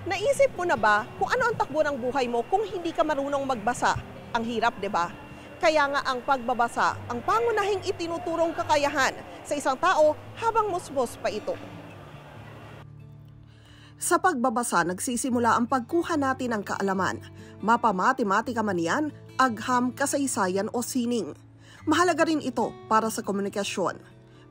Naisip mo na ba kung ano ang takbo ng buhay mo kung hindi ka marunong magbasa? Ang hirap, di ba? Kaya nga ang pagbabasa, ang pangunahing itinuturong kakayahan sa isang tao habang musmos pa ito. Sa pagbabasa, nagsisimula ang pagkuha natin ng kaalaman. Mapa-matematika man yan, agham, kasaysayan o sining. Mahalaga rin ito para sa komunikasyon.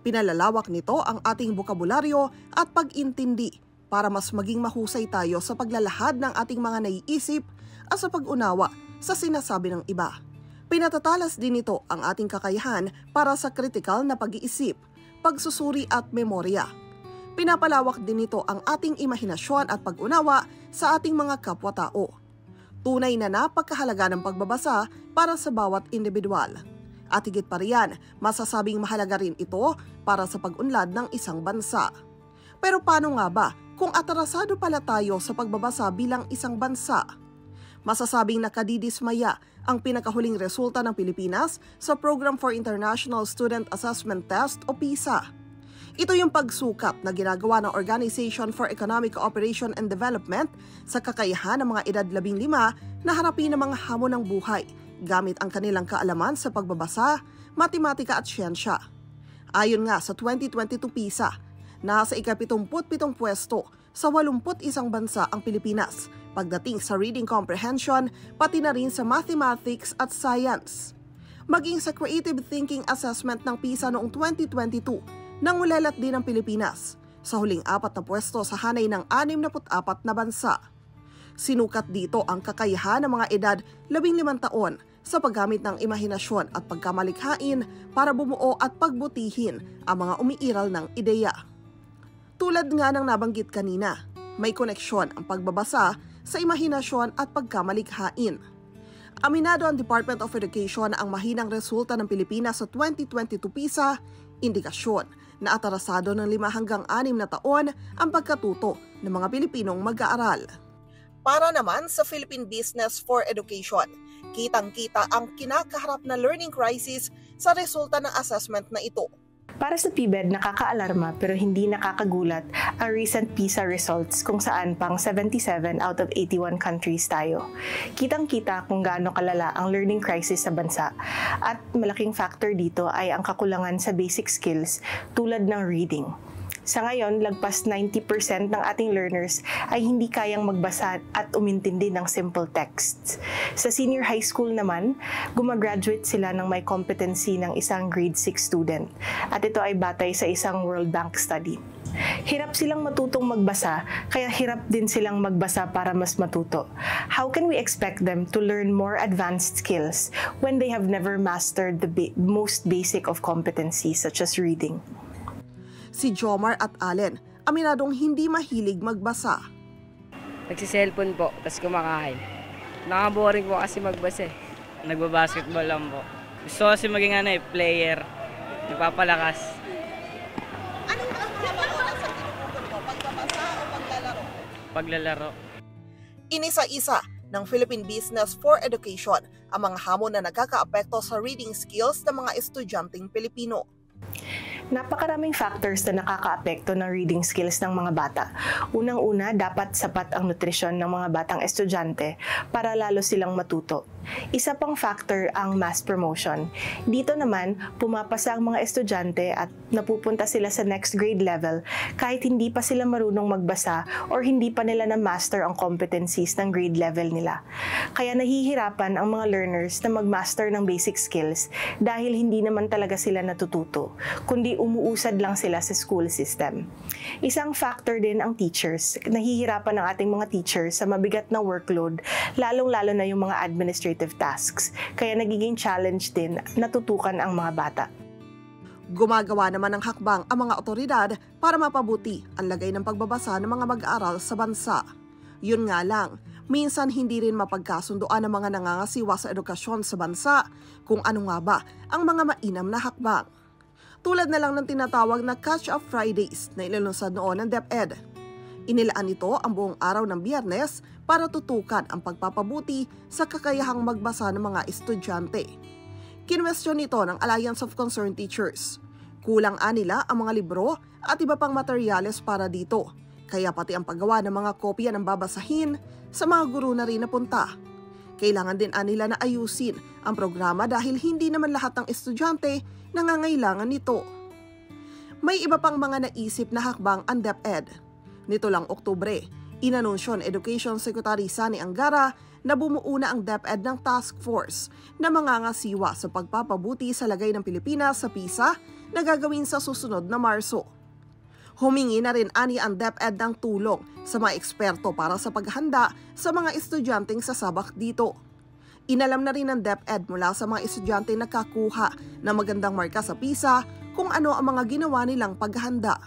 Pinalalawak nito ang ating bokabularyo at pag-intindi para mas maging mahusay tayo sa paglalahad ng ating mga naiisip at sa pag-unawa sa sinasabi ng iba. Pinatatalas din ito ang ating kakayahan para sa kritikal na pag-iisip, pagsusuri at memorya. Pinapalawak din nito ang ating imahinasyon at pag-unawa sa ating mga kapwa-tao. Tunay na napakahalaga ng pagbabasa para sa bawat individual. At higit pa riyan, masasabing mahalaga rin ito para sa pag-unlad ng isang bansa. Pero paano nga ba kung atrasado pala tayo sa pagbabasa bilang isang bansa? Masasabing nakadidismaya ang pinakahuling resulta ng Pilipinas sa Program for International Student Assessment Test o PISA. Ito yung pagsukat na ginagawa ng Organization for Economic Cooperation and Development sa kakayahan ng mga edad 15 na harapin ang mga hamon ng buhay gamit ang kanilang kaalaman sa pagbabasa, matematika at siyensya. Ayon nga sa 2022 PISA, nasa ika-77 pwesto sa 81 bansa ang Pilipinas pagdating sa reading comprehension pati na rin sa mathematics at science. Maging sa creative thinking assessment ng PISA noong 2022, nangulelat din ang Pilipinas sa huling 4 na pwesto sa hanay ng 64 na bansa. Sinukat dito ang kakayahan ng mga edad 15 taon sa paggamit ng imahinasyon at pagkamalikhain para bumuo at pagbutihin ang mga umiiral ng ideya. Tulad nga ng nabanggit kanina, may koneksyon ang pagbabasa sa imahinasyon at pagkamalikhain. Aminado ang Department of Education na ang mahinang resulta ng Pilipinas sa 2022 PISA, indikasyon na atrasado ng 5 hanggang 6 na taon ang pagkatuto ng mga Pilipinong mag-aaral. Para naman sa Philippine Business for Education, kitang-kita ang kinakaharap na learning crisis sa resulta ng assessment na ito. Para sa PBED, nakakaalarma pero hindi nakakagulat ang recent PISA results kung saan pang 77 out of 81 countries tayo. Kitang-kita kung gaano kalala ang learning crisis sa bansa at malaking factor dito ay ang kakulangan sa basic skills tulad ng reading. Sa ngayon, lagpas 90% ng ating learners ay hindi kayang magbasa at umintindi ng simple texts. Sa senior high school naman, gumagraduate sila ng may competency ng isang grade 6 student. At ito ay batay sa isang World Bank study. Hirap silang matutong magbasa, kaya hirap din silang magbasa para mas matuto. How can we expect them to learn more advanced skills when they have never mastered the most basic of competencies such as reading? Si Jomar at Allen, aminadong hindi mahilig magbasa. Nagsiselfon po, tapos kumakain. Nakaboring po kasi magbasa eh. Nagbabasketball lang po. Gusto kasi maging player. Nagpapalakas. Anong pinakauna sa tinutukoy mo? Pagbabasa o paglalaro? Paglalaro. Inisa-isa ng Philippine Business for Education ang mga hamon na nagkakaapekto sa reading skills ng mga estudyanteng Pilipino. Napakaraming factors na nakakaapekto ng reading skills ng mga bata. Unang-una, dapat sapat ang nutrisyon ng mga batang estudyante para lalo silang matuto. Isa pang factor ang mass promotion. Dito naman, pumapasa ang mga estudyante at napupunta sila sa next grade level kahit hindi pa sila marunong magbasa or hindi pa nila na-master ang competencies ng grade level nila. Kaya nahihirapan ang mga learners na mag-master ng basic skills dahil hindi naman talaga sila natututo, kundi umuusad lang sila sa school system. Isang factor din ang teachers. Nahihirapan ang ating mga teachers sa mabigat na workload, lalong-lalo na yung mga administrative tasks. Kaya nagiging challenge din natutukan ang mga bata. Gumagawa naman ng hakbang ang mga otoridad para mapabuti ang lagay ng pagbabasa ng mga mag-aaral sa bansa. Yun nga lang, minsan hindi rin mapagkasundoan ng mga nangangasiwa sa edukasyon sa bansa kung ano nga ba ang mga mainam na hakbang. Tulad na lang ng tinatawag na Catch-up Fridays na ililunsad noon ng DepEd. Inilaan ito ang buong araw ng Biyernes para tutukan ang pagpapabuti sa kakayahang magbasa ng mga estudyante. Kinwestiyon nito ng Alliance of Concerned Teachers. Kulang nila ang mga libro at iba pang materyales para dito, Kaya pati ang paggawa ng mga kopya ng babasahin sa mga guro na rin napunta. Kailangan din nila na ayusin ang programa dahil hindi naman lahat ng estudyante nangangailangan nito. May iba pang mga naisip na hakbang ang DepEd. Nito lang Oktubre, inanunsyo ng Education Secretary Sani Angara na bumuo na ang DepEd ng task force na mangangasiwa sa pagpapabuti sa lagay ng Pilipinas sa PISA na gagawin sa susunod na Marso. Humingi na rin ang DepEd ng tulong sa mga eksperto para sa paghanda sa mga estudyanteng sasabak dito. Inalam na rin ng DepEd mula sa mga estudyante na nakakuha ng magandang marka sa PISA kung ano ang mga ginawa nilang paghanda.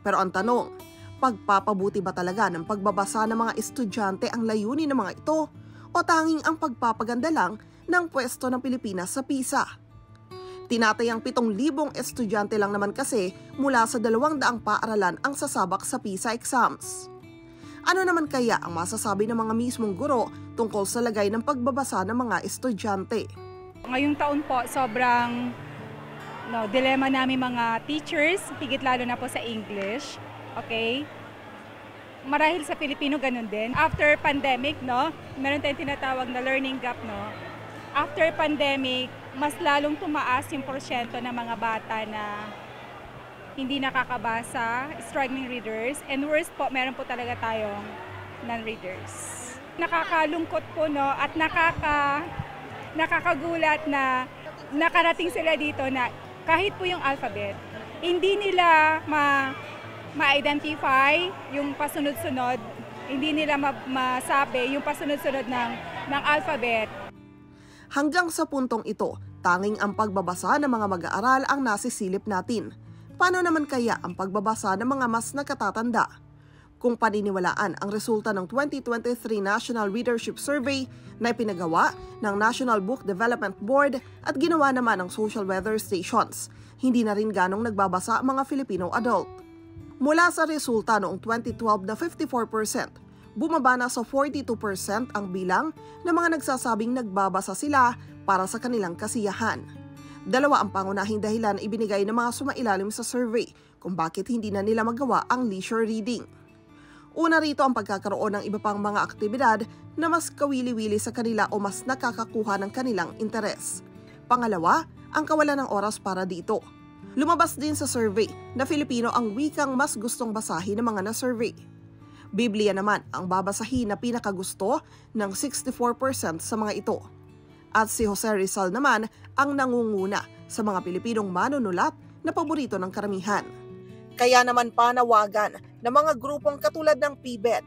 Pero ang tanong, pagpapabuti ba talaga ng pagbabasa ng mga estudyante ang layunin ng mga ito o tanging ang pagpapaganda lang ng pwesto ng Pilipinas sa PISA? Tinatayang 7,000 estudyante lang naman kasi mula sa 200 paaralan ang sasabak sa PISA exams. Ano naman kaya ang masasabi ng mga mismong guro tungkol sa lagay ng pagbabasa ng mga estudyante? Ngayong taon po, sobrang dilema namin mga teachers, higit lalo na po sa English. Okay? Marahil sa Filipino ganun din. After pandemic, meron tayong tinatawag na learning gap, After pandemic, mas lalong tumaas yung porsyento ng mga bata na hindi nakakabasa, struggling readers, and worse po, meron po talaga tayong non-readers. Nakakalungkot po at nakakagulat na nakarating sila dito na kahit po yung alphabet, hindi nila ma-identify yung pasunod-sunod, hindi nila masabi yung pasunod-sunod ng alphabet. Hanggang sa puntong ito, tanging ang pagbabasa ng mga mag-aaral ang nasisilip natin. Paano naman kaya ang pagbabasa ng mga mas nakatatanda? Kung paniniwalaan ang resulta ng 2023 National Readership Survey na ipinagawa ng National Book Development Board at ginawa naman ng social weather stations, hindi na rin ganong nagbabasa ang mga Filipino adult. Mula sa resulta noong 2012 na 54%, bumaba na sa 42% ang bilang ng mga nagsasabing nagbabasa sila para sa kanilang kasiyahan. 2 ang pangunahing dahilan na ibinigay ng mga sumailalim sa survey kung bakit hindi na nila magawa ang leisure reading. Una rito ang pagkakaroon ng iba pang mga aktibidad na mas kawili-wili sa kanila o mas nakakakuha ng kanilang interes. Pangalawa, ang kawalan ng oras para dito. Lumabas din sa survey na Filipino ang wikang mas gustong basahin ng mga na-survey. Biblia naman ang babasahin na pinakagusto ng 64% sa mga ito. At si Jose Rizal naman ang nangunguna sa mga Pilipinong manunulat na paborito ng karamihan. Kaya naman panawagan ng mga grupong katulad ng PBED,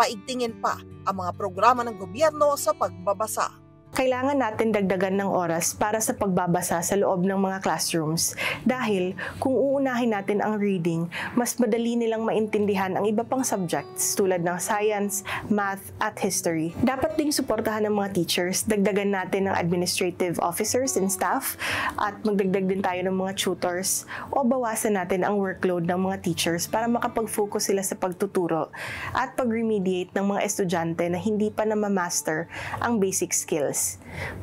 paigtingin pa ang mga programa ng gobyerno sa pagbabasa. Kailangan natin dagdagan ng oras para sa pagbabasa sa loob ng mga classrooms dahil kung uunahin natin ang reading, mas madali nilang maintindihan ang iba pang subjects tulad ng science, math, at history. Dapat ding suportahan ng mga teachers, dagdagan natin ng administrative officers and staff at magdagdag din tayo ng mga tutors o bawasan natin ang workload ng mga teachers para makapag-focus sila sa pagtuturo at pag-remediate ng mga estudyante na hindi pa na-master ang basic skills.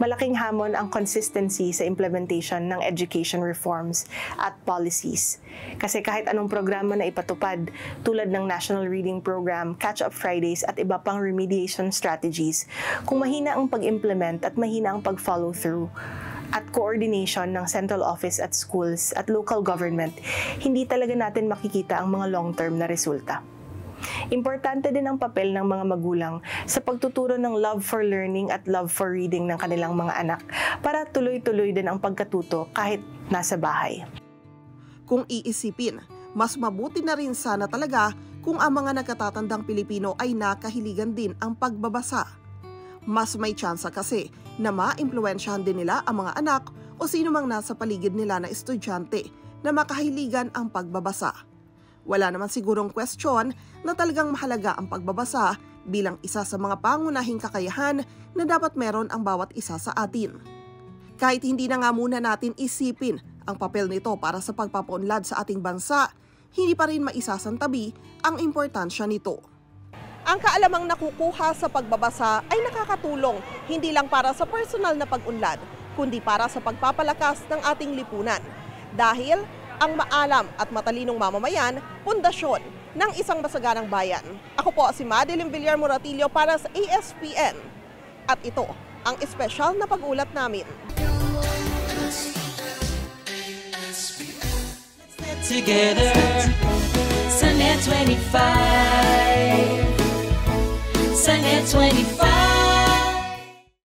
Malaking hamon ang consistency sa implementation ng education reforms at policies. Kasi kahit anong programa na ipatupad tulad ng National Reading Program, Catch-up Fridays at iba pang remediation strategies, kung mahina ang pag-implement at mahina ang pag-follow through at coordination ng central office at schools at local government, hindi talaga natin makikita ang mga long-term na resulta. Importante din ang papel ng mga magulang sa pagtuturo ng love for learning at love for reading ng kanilang mga anak para tuloy-tuloy din ang pagkatuto kahit nasa bahay. Kung iisipin, mas mabuti na rin sana talaga kung ang mga nakatatandang Pilipino ay nakahiligan din ang pagbabasa. Mas may tsansa kasi na ma-impluwensyahan din nila ang mga anak o sino mang nasa paligid nila na estudyante na makahiligan ang pagbabasa. Wala naman sigurong question na talagang mahalaga ang pagbabasa bilang isa sa mga pangunahing kakayahan na dapat meron ang bawat isa sa atin. Kahit hindi na nga muna natin isipin ang papel nito para sa pagpapaunlad sa ating bansa, hindi pa rin maisasantabi ang importansya nito. Ang kaalamang nakukuha sa pagbabasa ay nakakatulong hindi lang para sa personal na pag-unlad, kundi para sa pagpapalakas ng ating lipunan. Dahil ang maalam at matalinong mamamayan, pundasyon ng isang masaganang bayan. Ako po si Madeline Villar Moratillo para sa ASPN. At ito ang espesyal na pag-ulat namin. Together, Sunnet 25, Sunnet 25.